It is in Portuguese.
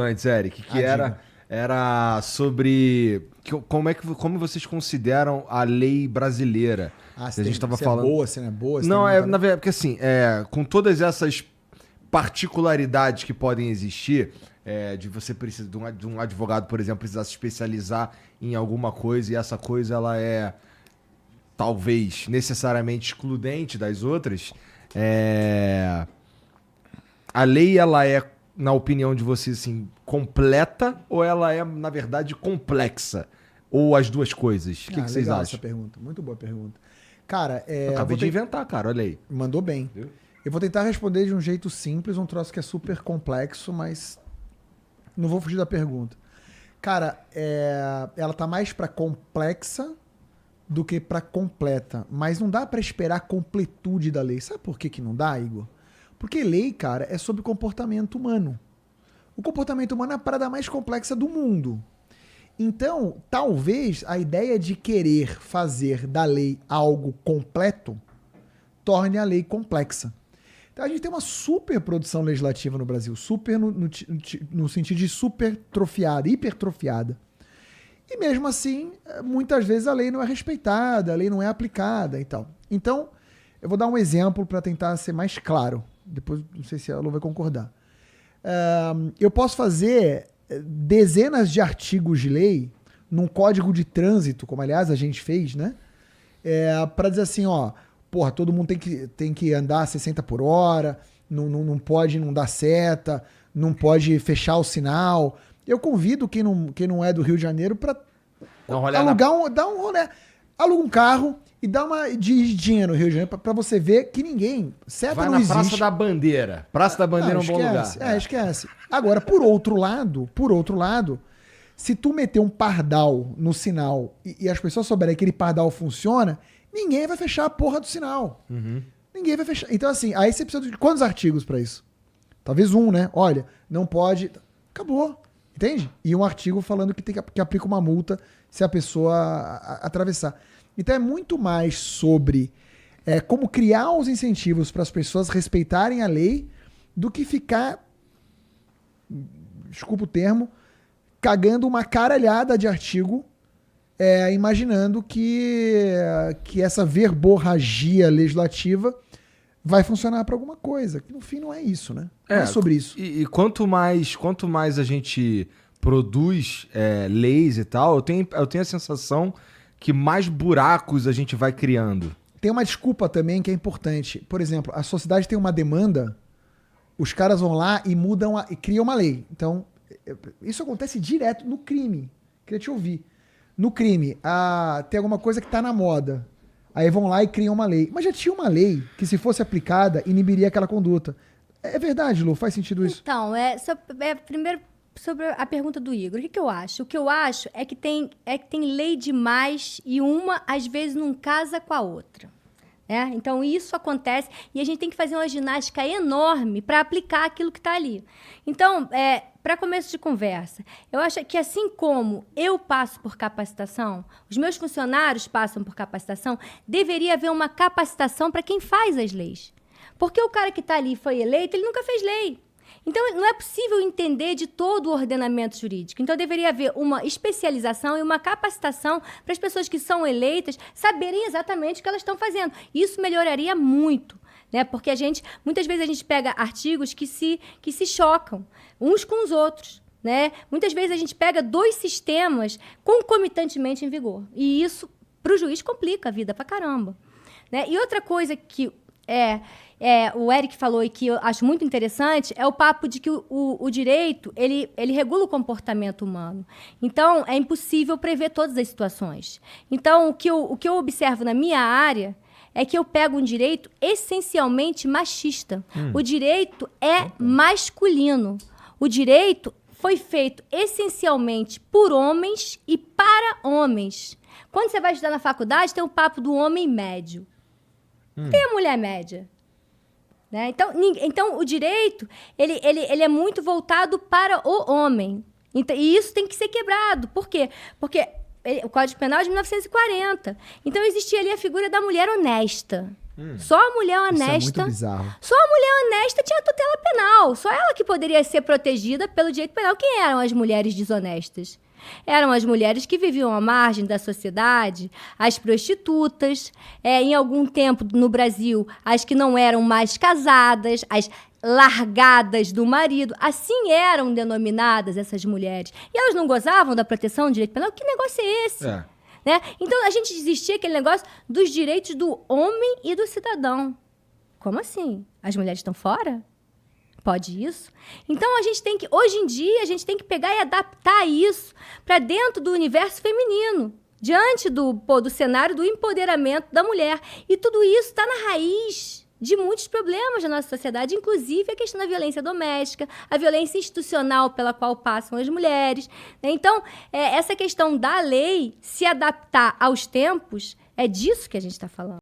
antes, Eric, que era sobre como vocês consideram a lei brasileira. Ah, Que a gente estava se falando. é boa, se não é boa. Não, na verdade, porque assim, com todas essas particularidades que podem existir, de você precisar de um advogado, por exemplo, precisar se especializar em alguma coisa e essa coisa ela é talvez necessariamente excludente das outras, a lei ela é, na opinião de vocês, assim, completa ou ela é, na verdade, complexa? Ou as duas coisas? O que vocês legal acham? Essa pergunta, muito boa pergunta. Cara, Eu acabei de inventar, cara, olha aí. Mandou bem. Viu? Eu vou tentar responder de um jeito simples, um troço que é super complexo, mas não vou fugir da pergunta. Cara, ela tá mais pra complexa do que pra completa, mas não dá pra esperar a completude da lei. Sabe por que não dá, Igor? Porque lei, cara, é sobre comportamento humano. O comportamento humano é a parada mais complexa do mundo. Então, talvez a ideia de querer fazer da lei algo completo torne a lei complexa. Então, a gente tem uma super produção legislativa no Brasil, super no sentido de supertrofiada, hipertrofiada. E mesmo assim, muitas vezes a lei não é respeitada, a lei não é aplicada e tal. Então, eu vou dar um exemplo para tentar ser mais claro. Depois, não sei se a Lu vai concordar. Eu posso fazer dezenas de artigos de lei num código de trânsito, como aliás a gente fez, né? Para dizer assim, ó, porra, todo mundo tem que andar 60 por hora, não pode não dar seta, não pode fechar o sinal. Eu convido quem não é do Rio de Janeiro para dar um rolê. Aluga um carro e dá uma dirigidinha no Rio de Janeiro para você ver que ninguém... Seta não existe. Vai na Praça da Bandeira. Praça da Bandeira é um bom lugar. Esquece. Agora, por outro lado, se tu meter um pardal no sinal e as pessoas souberem que aquele pardal funciona, ninguém vai fechar a porra do sinal. Uhum. Ninguém vai fechar. Então, assim, aí você precisa de quantos artigos para isso? Talvez um, né? Olha, não pode... Acabou. Entende? E um artigo falando que aplica uma multa se a pessoa atravessar. Então é muito mais sobre como criar os incentivos para as pessoas respeitarem a lei do que ficar, desculpa o termo, cagando uma caralhada de artigo, imaginando que essa verborragia legislativa vai funcionar para alguma coisa. Que no fim não é isso, né? Não é sobre isso. E quanto mais a gente produz leis e tal, eu tenho a sensação que mais buracos a gente vai criando. Tem uma desculpa também que é importante. Por exemplo, a sociedade tem uma demanda, os caras vão lá e mudam e criam uma lei. Então, isso acontece direto no crime. Queria te ouvir. No crime, tem alguma coisa que está na moda. Aí vão lá e criam uma lei. Mas já tinha uma lei que, se fosse aplicada, inibiria aquela conduta. É verdade, Lu? Faz sentido isso? Então, primeiro sobre a pergunta do Igor. O que eu acho? O que eu acho é que tem lei demais e uma, às vezes, não casa com a outra. Então, isso acontece e a gente tem que fazer uma ginástica enorme para aplicar aquilo que está ali. Então, para começo de conversa, eu acho que assim como eu passo por capacitação, os meus funcionários passam por capacitação, deveria haver uma capacitação para quem faz as leis. Porque o cara que está ali foi eleito, ele nunca fez lei. Então, não é possível entender de todo o ordenamento jurídico. Então, deveria haver uma especialização e uma capacitação para as pessoas que são eleitas saberem exatamente o que elas estão fazendo. Isso melhoraria muito, né? Porque muitas vezes a gente pega artigos que se chocam uns com os outros, né? Muitas vezes a gente pega dois sistemas concomitantemente em vigor. E isso, para o juiz, complica a vida pra caramba, né? E outra coisa que o Eric falou e que eu acho muito interessante é o papo de que o direito, ele regula o comportamento humano. Então, é impossível prever todas as situações. Então, o que eu observo na minha área é que eu pego um direito essencialmente machista. O direito é masculino. O direito foi feito essencialmente por homens e para homens. Quando você vai estudar na faculdade, tem o papo do homem médio. Tem a mulher média. Né? Então, o direito ele é muito voltado para o homem. E isso tem que ser quebrado. Por quê? Porque o Código Penal é de 1940. Então, existia ali a figura da mulher honesta. Só a mulher Isso é muito honesta. bizarro. Só a mulher honesta tinha tutela penal. Só ela que poderia ser protegida pelo direito penal. Quem eram as mulheres desonestas? Eram as mulheres que viviam à margem da sociedade, as prostitutas, em algum tempo no Brasil, as que não eram mais casadas, as largadas do marido. Assim eram denominadas essas mulheres. E elas não gozavam da proteção do direito penal? Que negócio é esse? Né? Então, a gente desistia aquele negócio dos direitos do homem e do cidadão. Como assim? As mulheres estão fora? Pode isso? Então, a gente tem que, hoje em dia, a gente tem que pegar e adaptar isso para dentro do universo feminino, diante do cenário do empoderamento da mulher. E tudo isso está na raiz de muitos problemas da nossa sociedade, inclusive a questão da violência doméstica, a violência institucional pela qual passam as mulheres. Então, essa questão da lei se adaptar aos tempos, é disso que a gente está falando.